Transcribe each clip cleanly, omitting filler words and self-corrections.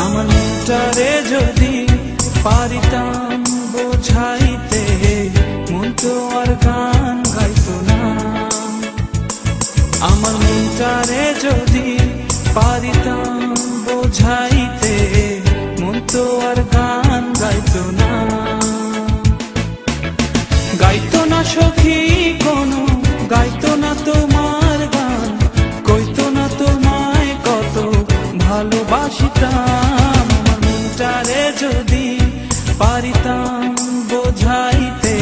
আমার মনটারে যদি পারিতাম বোঝাইতে, মন তো আর গান গাইতো না। আমার মনটারে যদি পারিতাম বোঝাইতে, মন তো আর গান গাইতো না। গাইতো না সখী কোনো, গাইতো না তোমার গান, কইতো না তোমায় কত ভালোবাসিতাম। আমার মনটারে যদি পারিতাম বোঝাইতে,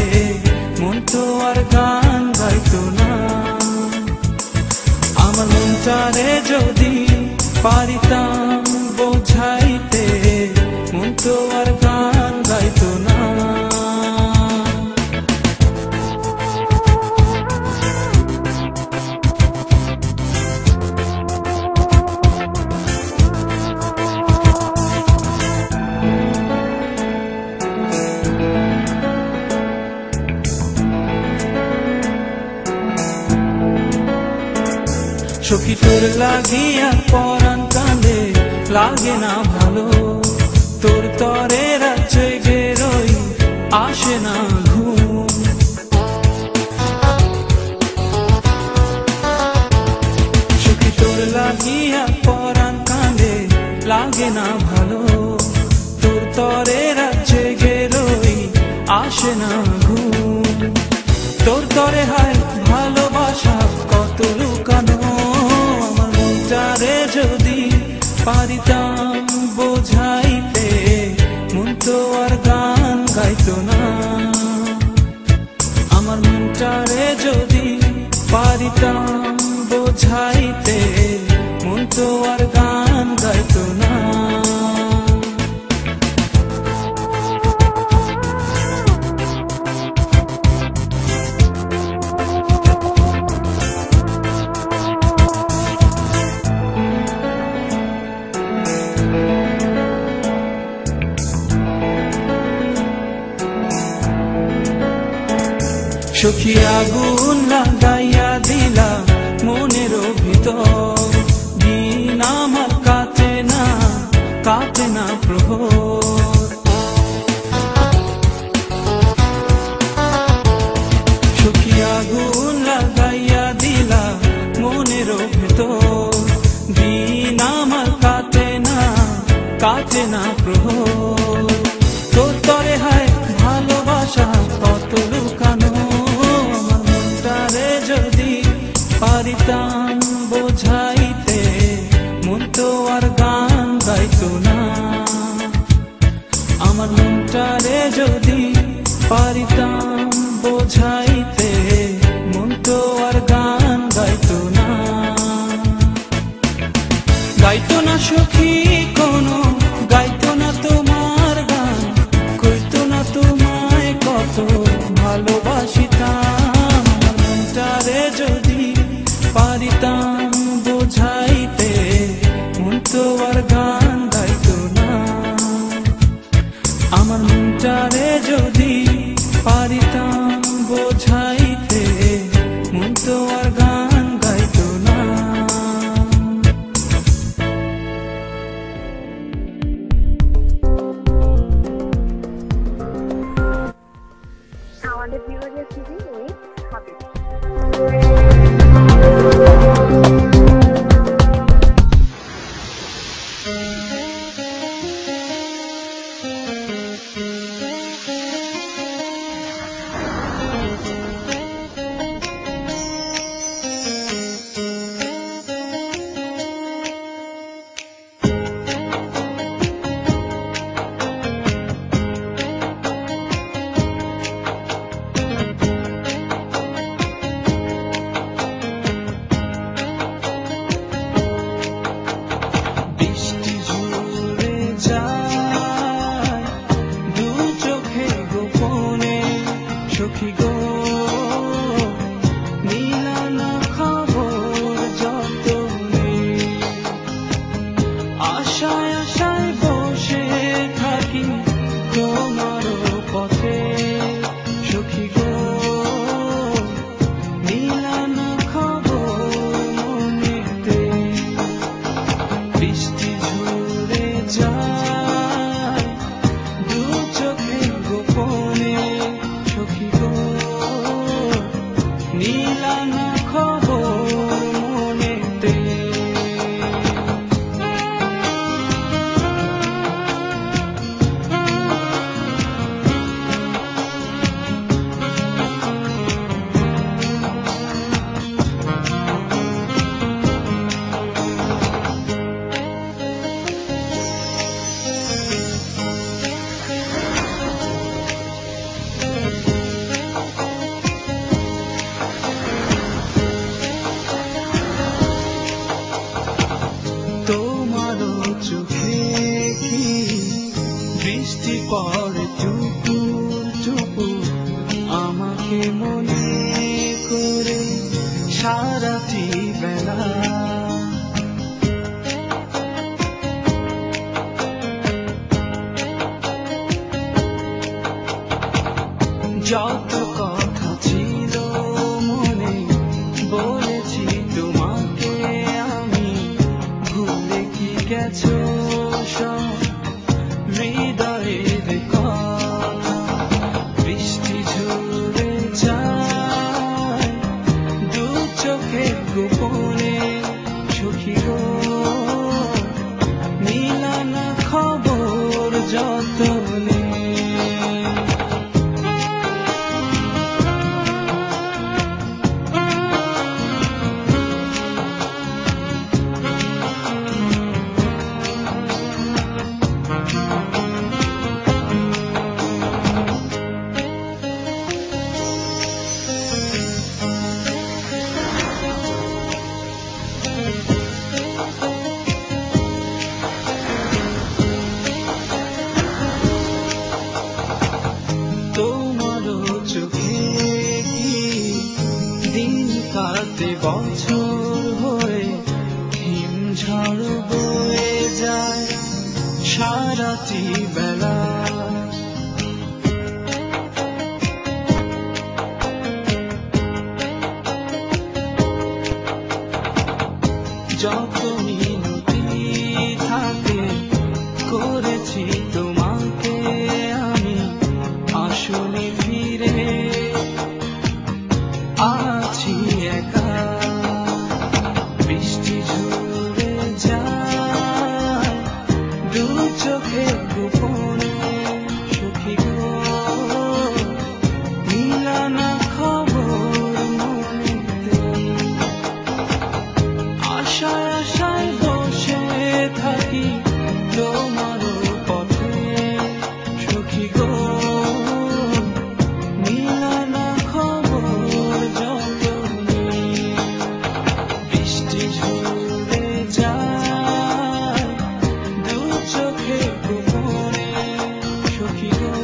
মন তো আর গান গাইতো না। আমার মনটারে যদি পারিতাম বোঝাইতে, মন তো আর গান গাইতো না। সখী তোর লাগিয়া পরাণ কাঁদে, লাগে না ভালো, তোর তরে রাত জেগে রই, আসে না ঘুম। সখী তোর লাগিয়া পরাণ কাঁদে, লাগে না ভালো, তোর তরে রাত জেগে রই, আসে না ঘুম। তোর তরে হায় ভালোবাসা কত লুকানো, আমার মনটারে যদি পারিতাম বোঝাইতে, মন তো আর গান গাইতো না। আমার মনটারে যদি পারিতাম বোঝাইতে, মন তো আর গান গাইতো না। সখী আগুন লাগাইয়া দিলা মনের ভিতর, দিন আমার কাটে না, কাটে না প্রহর। সখী আগুন লাগাইয়া দিলা মনের ভিতর, দিন আমার কাটে না, কাটে না প্রহর। তোর তরে হায় ভালোবাসা কত লুকানো, যদি পারিতাম বোঝাইতে, মন তো আর গান গাইতো না। আমার মনটারে যদি পারিতাম বোঝাইতে, মন তো আর গান গাইতো না। গাইতো না সখী কোনো, গাইতো না তোমার গান, কইতো না তোমায় কত ভালোবাসিতাম। যদি পারিতাম বোঝাইতে, মন তো আর গান গাইতো না। আমার মনটারে যদি পারিতাম বোঝাইতে, মন তো আর গান গাইতো না। আমাদের বিভাগের সিজি ওই হাবিব। সারাটি বেলা যত কথা ছিল মনে বলেছি তোমাকে আমি ভুলে কি গেছো সব হৃদয়ের কথা বৃষ্টি ঝরে যায় দু চোখে গোপনে সখী গো মিলানা খবর যতনে তোমারও চোখে কি দিন কাটে বছর হয়ে হিমঝড় বয়ে যায় সারাটি বেলা যত মিনতি থাকে করেছি তোমাকে আমি আসলে ফিরে আছি একা বৃষ্টি ঝরে যায় দু চোখে গোপনে সখী গো মিলানা খবর মনেতে আশায় আশায় বসে থাকি তোমারও পথে সখী গো মিলানা খবর যতনে বৃষ্টি ঝরে যায় দু চোখে গোপনে সখী গো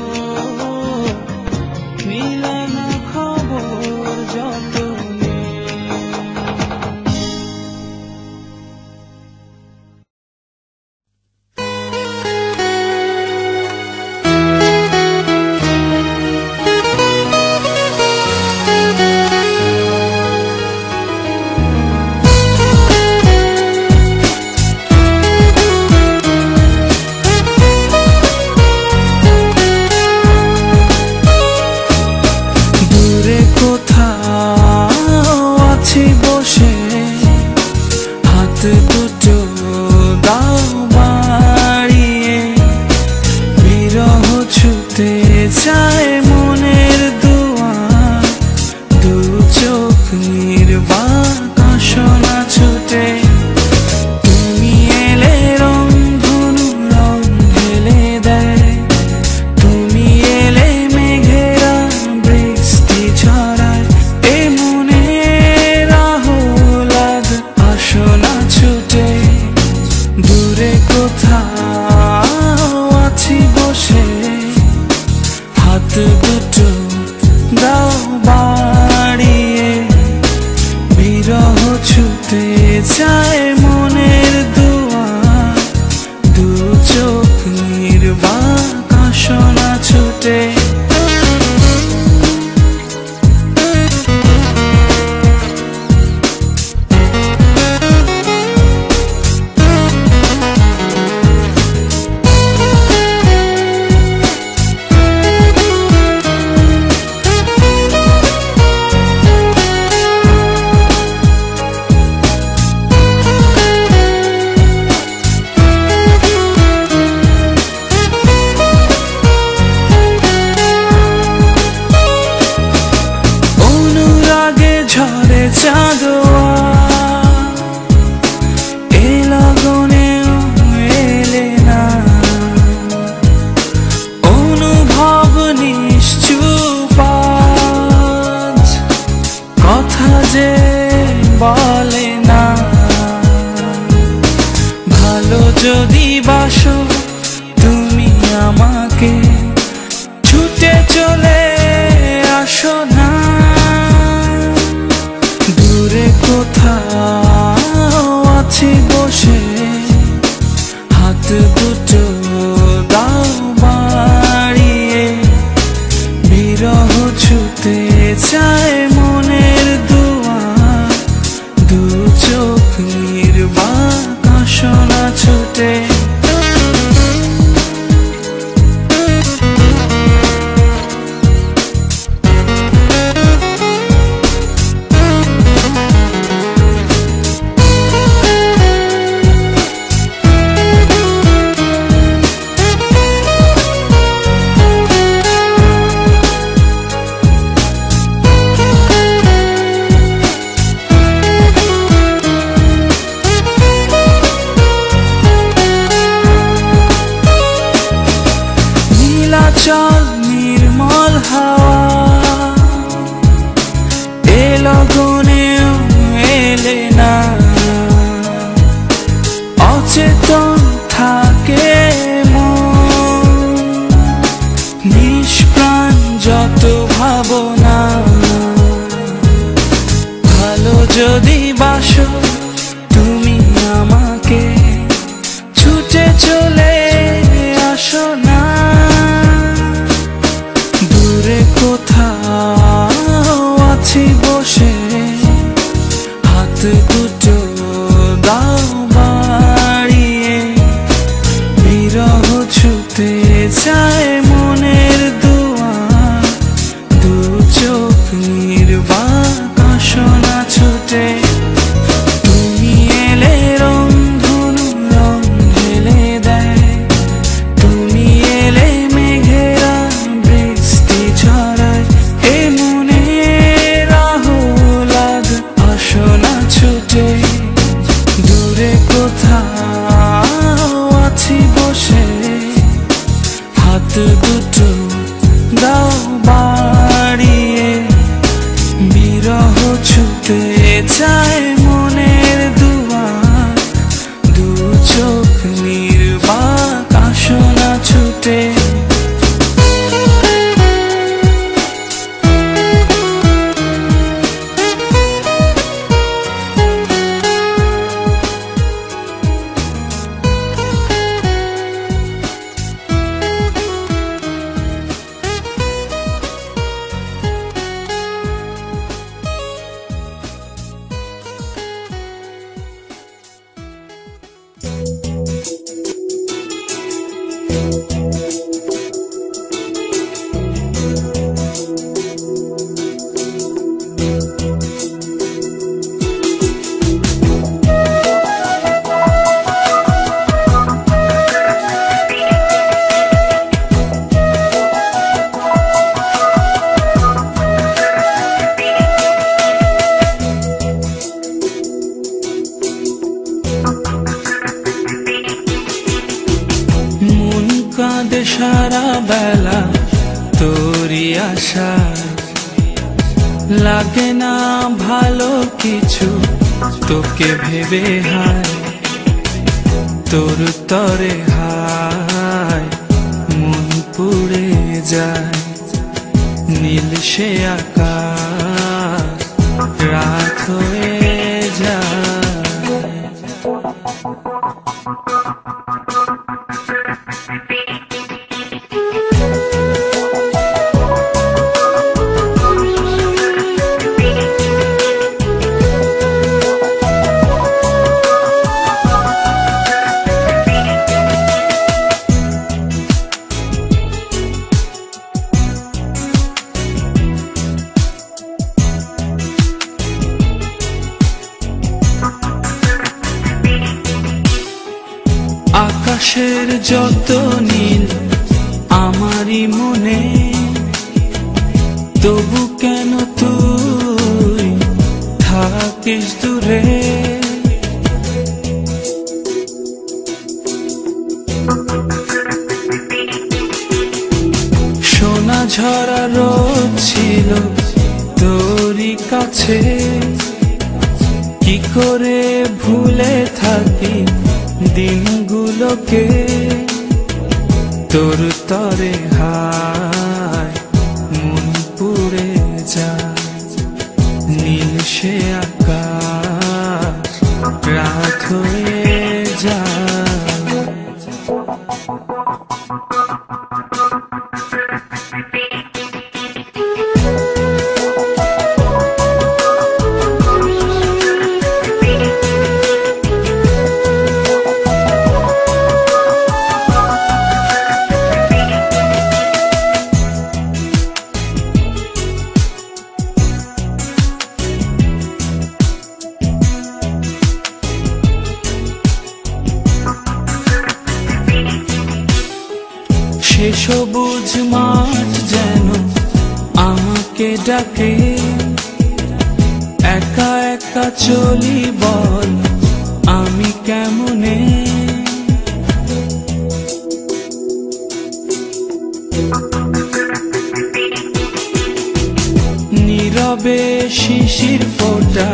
মিলানা খবর যতনে দূরে কোথাও আছি বসে হাত দুটো দাও বাড়িয়ে বিরহ ছুতে চায় মনের দুয়ার দু চোখ নির্বাক আসনা ছুটে তুমি এলে রং ধনু রং ঢেলে দেয় তুমি এলে মেঘেরা বৃষ্টি ছড়ায় এ মনে রাহুলাদ আসনা ছুটে দূরে কোথাও আছি বসে হাত দুটো দাও বাড়িয়ে বিরহ ছুতে চায় মনের দুয়ার দু চোখ নির্বাক আসনা ছুটে চাঁদোয়া এ লগনেও এলে না অনুভব নিশ্চুপ কথা যে বলে না ভালো যদি বাসো তুমি আমাকে ছুটে চলে আসো না দূরে কোথাও আছি বসে, হাত দুটো দাও বাড়িয়ে, বিরহ ছুতে চায় মনের দুয়ার, দু চোখ নির্বাক আসনা ছুটে। চল নির্মল হাওয়া এ লগনেও এলে না, অচেতন থাকে মন, নিষ্প্রাণ যত ভাবনা। ভালো যদি বাসো তুমি আমাকে, ছুটে চলে আসো না। দূরে কোথাও আছি বসে, হাত দুটো দাও বাড়িয়ে, বিরহ ছুতে চায় মনের দুয়ার, দু চোখ নির্বাক আসনা ছুটে। তুমি এলে রংধনু রং ঢেলে দেয়, তুমি এলে মেঘেরা বৃষ্টি ছড়ায়, এ মনে রাহুলাদ আসনা ছুটে। দূরে কোথাও আছি বসে, হাত দুটো দাও বাড়িয়ে, বিরহ ছুতে চায় মনের দুয়ার, দু চোখ নির্বাক আসনা ছুটে। কাঁদে সারা বেলা তোরি আশা, লাগে না ভালো কিছু তোকে ভেবে, হায় তোর তরে হায় মন পুড়ে যায়। নীল সে আকাশ রাত হয়ে যায়। আকাশের যত নীল আমারই মনে, তবু কেন তুই থাকিস দূরে। সোনা ঝরা রোদ ছিল তোরই কাছে, কি করে ভুলে থাকি দিনগুলোকে। তোর তরে হায় মন পুড়ে যায়। নীল সে আকাশ হয়ে যায়। সে সবুজ মাঠ যেন আমাকে ডাকে, একা একা চলি বল আমি কেমনে। নীরবে শিশির ফোঁটা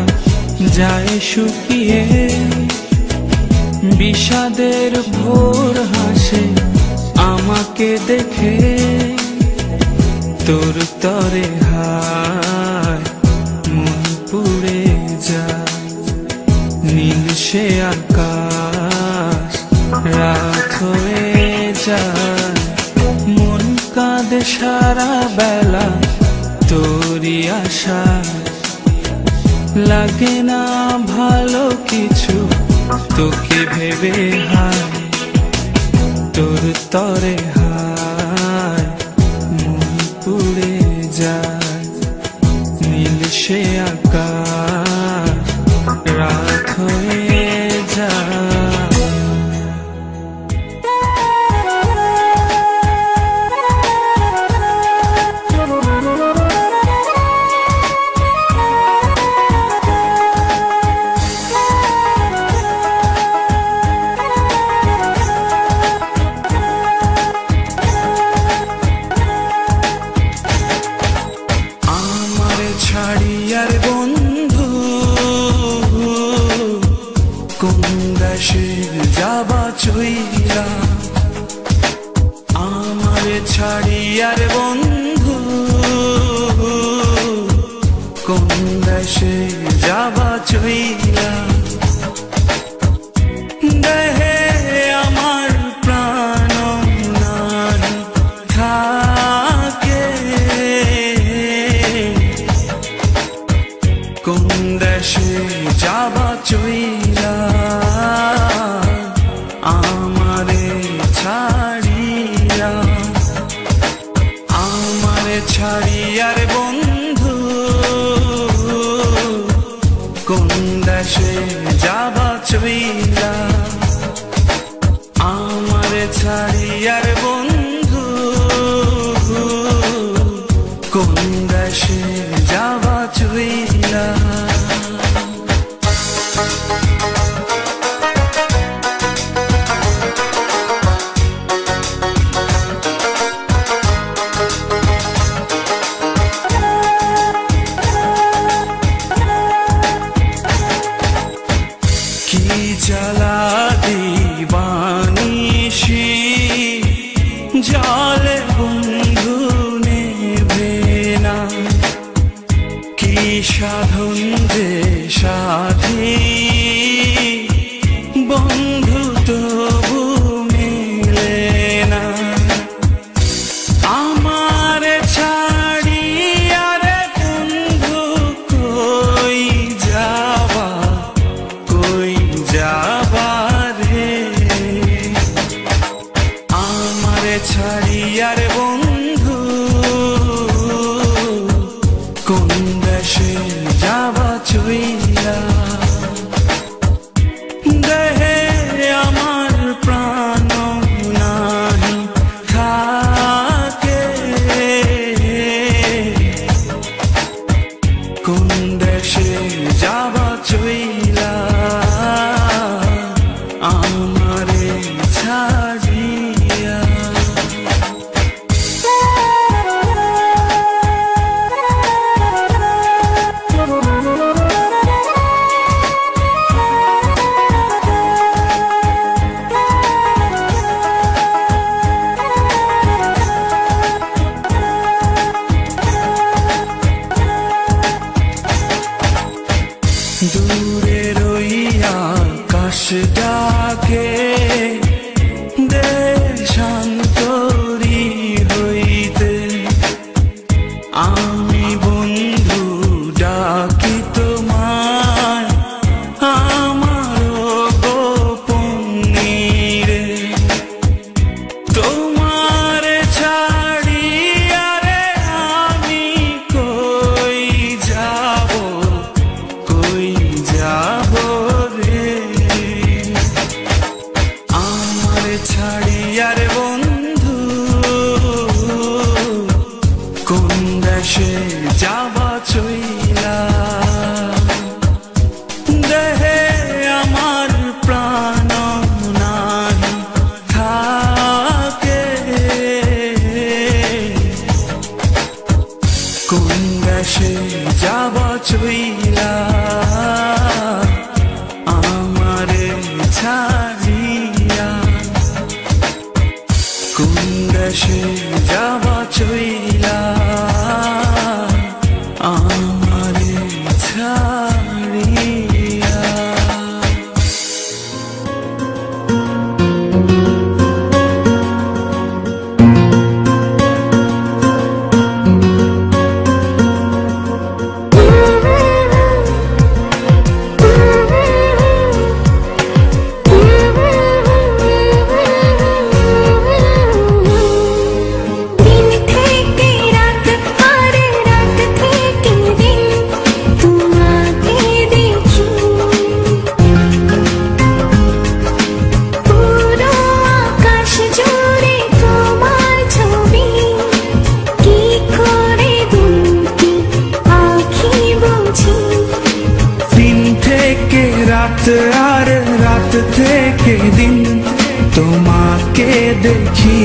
যায় শুকিয়ে, বিষাদের ভোর হাসে আমাকে দেখে। তোর তরে হায় মন পুড়ে যায়, নীল সে আকাশ রাত হয়ে যায়। মন কাঁদে সারা বেলা তোরই আশায়, লাগে না ভালো কিছু তোকে ভেবে হায়। তোর তরে হায় মন পুড়ে যায়, নীল সে আকাশ রাত হয়ে যায়। ছাড়িয়ার বন্ধু কোন দেশে যাবা চইলা, আমার ছাড়িয়ার বন্ধু কোন দেশে যাবা চইলা। দেহে আমার প্রাণ নাহি থাকে, কোন দেশে যাবা চইলা আমারে ছাড়িয়া। আমারে ছাড়িয়ার বন্ধু কোন দেশে যাবা চইলা, আমারে ছাড়িয়ার বন্ধু কোন দেশে যাবা চইলা। কি জ্বালা দিবানিশি জলে বন্ধু নেবে না, কি সাধন যে সাধী বন্ধু তবু মিলে না। আমার ছাড়িয়ার বন্ধু কই যাবা, কই যাবা রে। আমার ছাড়িয়ার বন্ধু কোন দেশে যাবা চইলা। দেহে আমার প্রাণ নাহি থাকে, কোন দেশে যাবা চইলা আমারে ছাড়িয়া। দূরে রইয়া আকাশ ডাকে দেশান্তরী হইতে, আমি বন্ধু ডাকি তোমায় আমার গোপনে রে। তোমার ছাড়িয়া রে আমি কই যাব রে, আমার ছাড়িয়া রে বন্ধু কোন দেশে যাবা চইলা। দেহে আমার প্রাণ নাহি থাকে, কোন দেশে যাবা চইলা আমারে ছাড়িয়া, কোন দেশে যাবা চইলা আমারে ছাড়িয়া। রাত আর রাত থেকে দিন তোমাকে দেখি,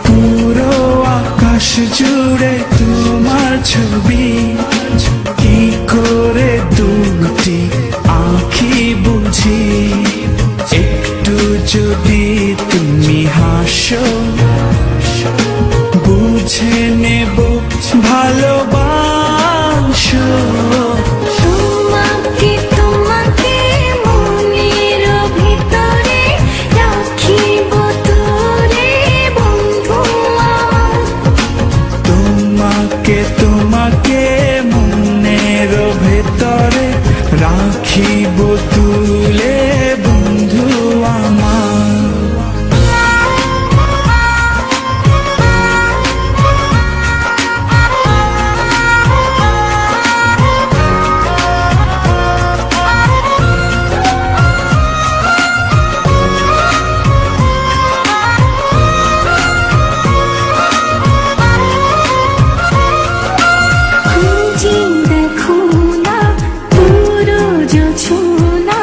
পুরো আকাশ জুড়ে তোমার ছবি, কি করে দুটি আঁখি বুঝি। একটু যদি তুমি হাসো বুঝে নেব ভালোবাসো। তোমাকে তোমাকে মনের ভিতরে রাখিব তোরে বন্ধু আমার, তোমাকে তোমাকে মনের ভেতরে রাখিব তুলে বন্ধু আমার। দেখো না পুরো জোছনা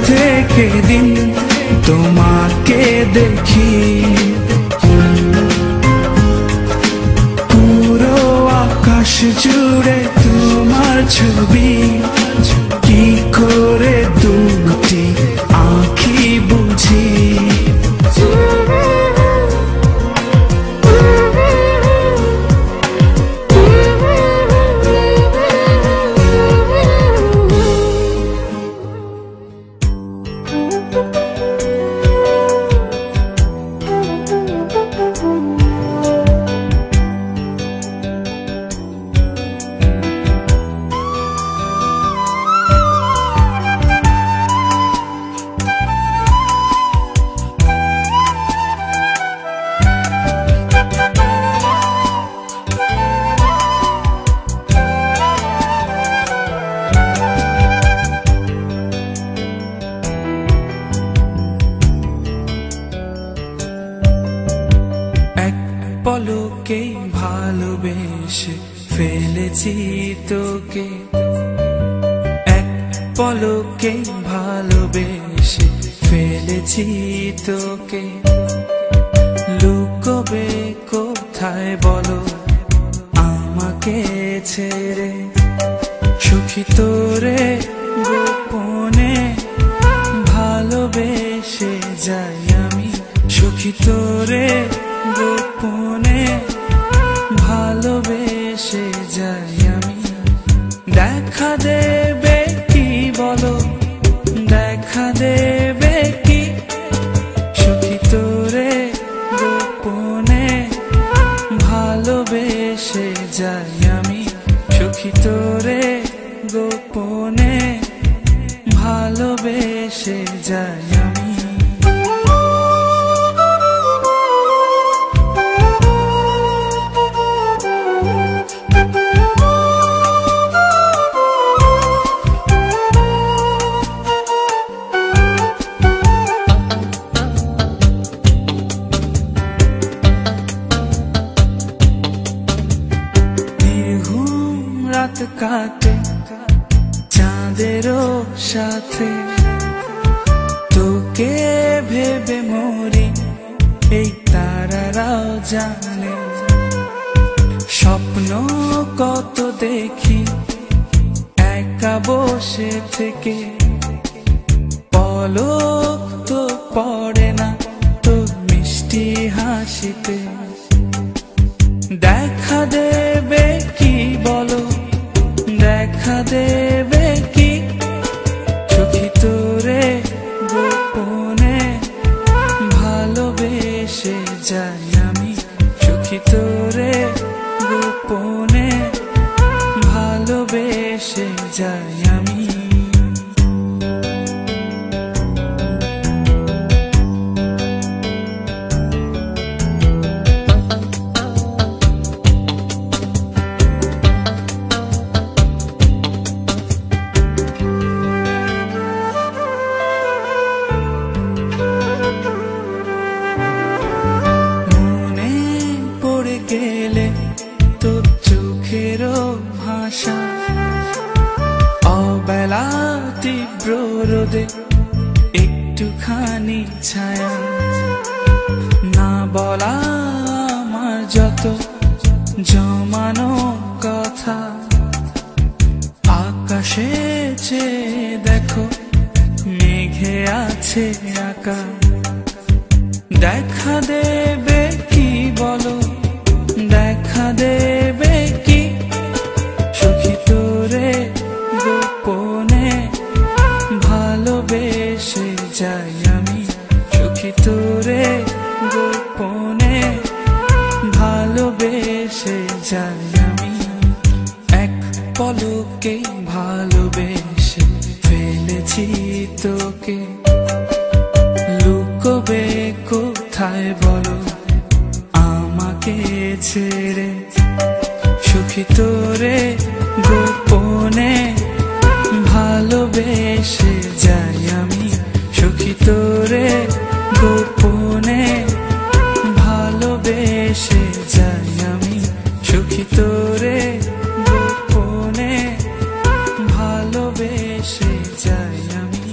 থেকে দিন তোমাকে দেখি, পুরো আকাশ জুড়ে তোমার ছবি, কি করে দুটি আঁখি বুঝি। পলকে ভালোবেসে ফেলেছি তোকে, এক পলকে ভালোবেসে ফেলেছি তোকে। লুকোবে কোথায় বলো আমাকে ছেড়ে, সুখী তোরে গোপনে ভালোবেসে যাই আমি, সুখী তোরে গোপনে ভালোবেসে যাই আমি। দেখা দেবে কি বলো, দেখা দেবে কি, সুখী তোরে গোপনে ভালোবেসে যাই আমি, সুখী তোরে গোপনে ভালোবেসে যাই আমি। রাত কাটে চাঁদেরও সাথে, তোকে ভেবে মরি এই তারারাও জানে। স্বপ্ন কত দেখি একা বসে থেকে, পলক তো পড়ে না তোর মিষ্টি হাসিতে। দেখা দেবে কি বলো, দেখা দেবে কি, সুখী তোরে গোপনে ভালোবেসে যাই আমি, সুখী তোরে গোপনে ভালোবেসে যাই আমি। গেলে তোর চোখেরও ভাষা, অবেলা তীব্র রোদে একটুখানি ছায়া, না বলা আমার যত জমানো কথা। আকাশে চেয়ে দেখো মেঘে আছে আঁকা, দেখা দেবে কি বলো, দেখা দেবে কি, সুখী তোরে গোপনে ভালোবেসে যাই আমি, সুখী তোরে গোপনে ভালোবেসে যাই আমি। এক পলকে ভালোবেসে ফেলেছি তোকে, লুকোবে কোথায় বলো আমাকে ছেড়ে, সুখী তোরে গোপনে ভালোবেসে যাই আমি, সুখী তোরে গোপনে ভালোবেসে যাই আমি, সুখী তোরে গোপনে ভালোবেসে যাই আমি।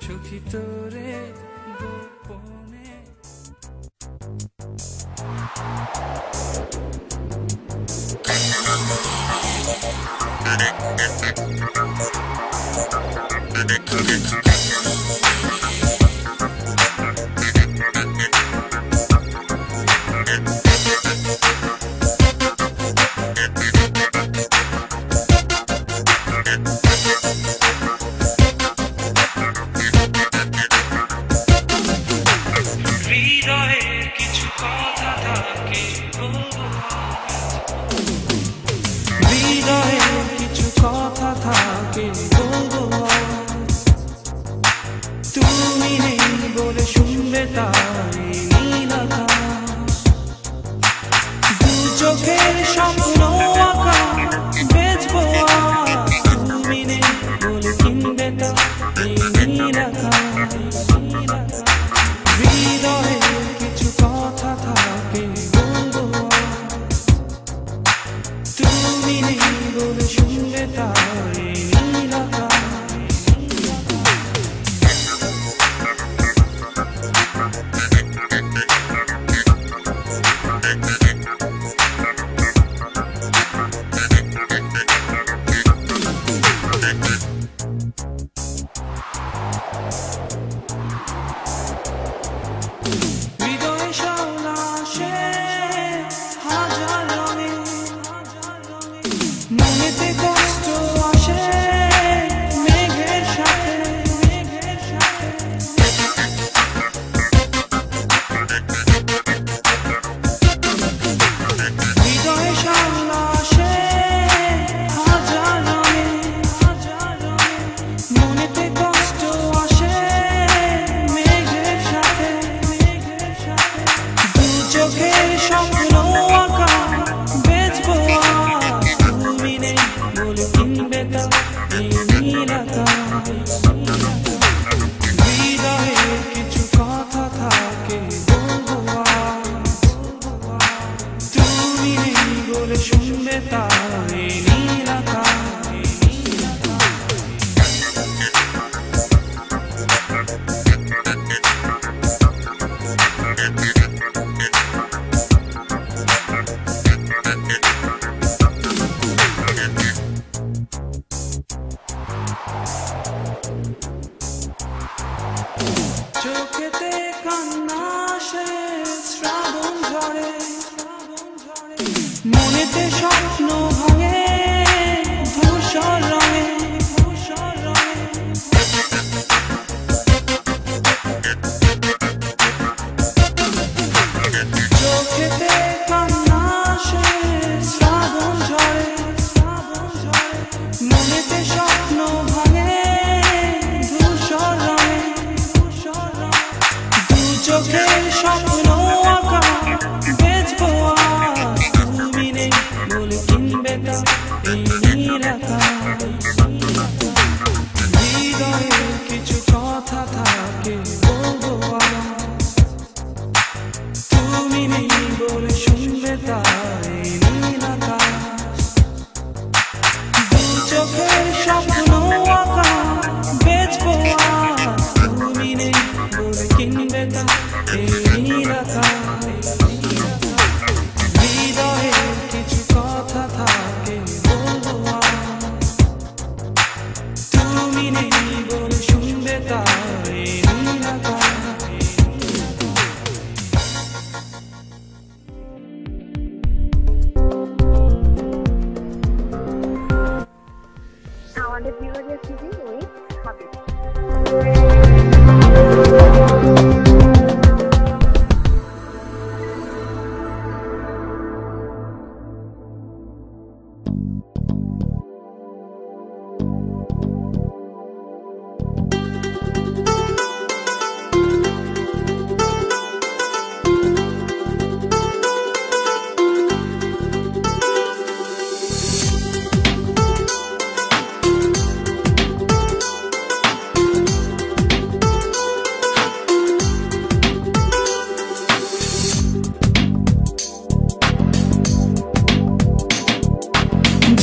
সখী তোরে গোপনে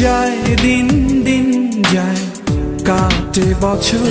যায় দিন দিন যায় কাটে বছর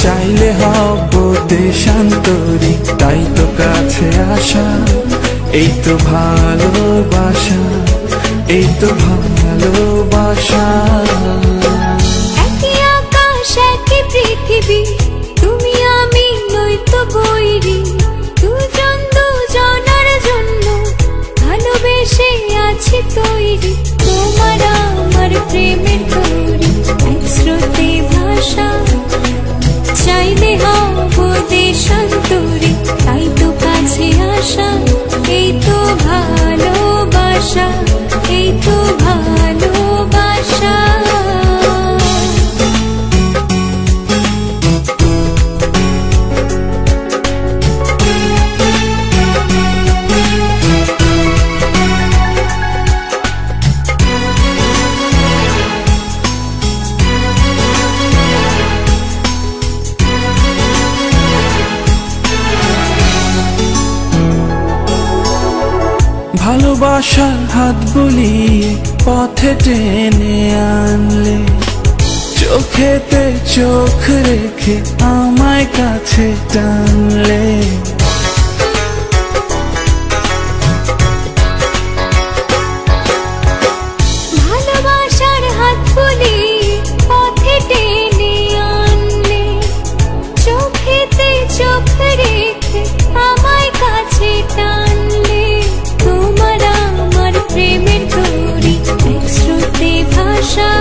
চাইলে হব দেশান্তরী, তাই তো কাছে আসা। এই তো ভালোবাসা, এই তো ভালোবাসা। একই আকাশ একই পৃথিবী, তুমি আমি নয়তো বৈরী। দুজন দুজনার জন্য ভালোবেসে আছি তৈরি। তোমার আমার প্রেমের তৈরি এক স্রোতে ভাষা। চাইলে হব দেশান্তরী, তাই তো কাছে আসা। এই তো ভালোবাসা, এই তো ভালোবাসা। ভালোবাসার হাত বুলিয়ে পথে টেনে আনলে, চোখেতে চোখ রেখে আমায় কাছে টানলে। ভালোবাসার হাত বুলিয়ে পথে টেনে আনলে, চোখেতে চোখ রেখে আমায় কাছে টানলে। তোমার আমার প্রেমের তৈরি এক স্রোতে ভাষা।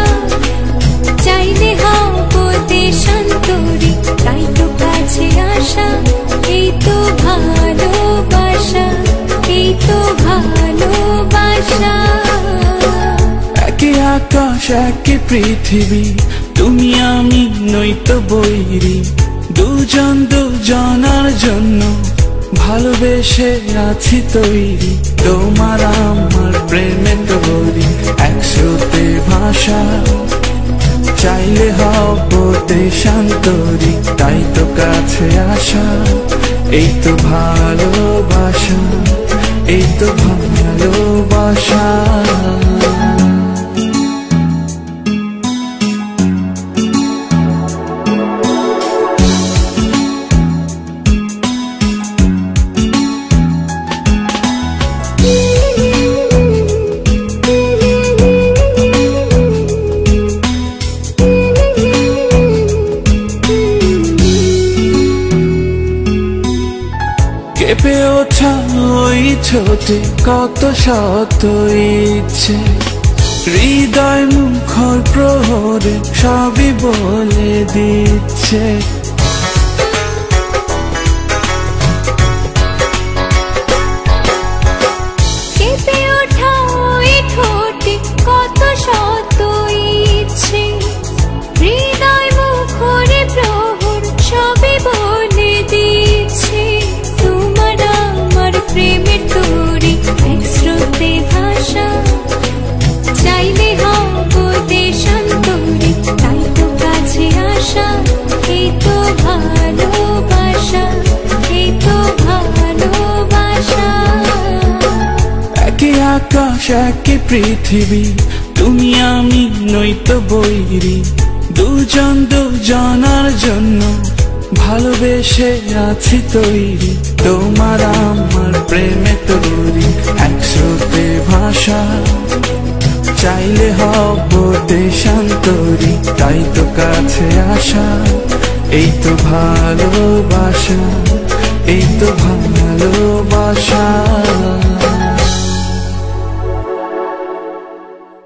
চাইলে হব দেশান্তরী, তাই তো কাছে আসা। এই তো ভালোবাসা, এই তো ভালোবাসা। একই আকাশ একই পৃথিবী, তুমি আমি নয়তো বৈরী। দুজন দুজনার জন্য ভালোবেসে আছি তৈরি। তোমার আমার প্রেমে তৈরি এক স্রোতে ভাষা। চাইলে হব দেশান্তরী, তাই তো কাছে আসা। এই তো ভালোবাসা, এই তো ভালোবাসা। কেঁপে ওঠা ওই ছোটে কত শত ইচ্ছে, হৃদয় মুখর প্রহরে সবই বলে দিচ্ছে। কেঁপে ওঠা ওই ঠোঁটে কত শত ইচ্ছে, হৃদয় মুখরে প্রহর সবই বলে দিচ্ছে। তোমার আমার প্রেমের তৈরি এক স্রোতে ভাষা। চাইলে হব দেশান্তরী, তাই তো কাছে আসা। এই তো ভালোবাসা, এই তো ভালোবাসা। একই আকাশ একই পৃথিবী, তুমি আমি নয়তো বৈরী। দুজন দুজনার জন্য ভালোবেসে আছি তৈরি। তোমার আমার প্রেমে তৈরি এক স্রোতে ভাষা। চাইলে হব দেশান্তরী, তাই তো কাছে আসা। এই তো ভালোবাসা, এই তো ভালোবাসা।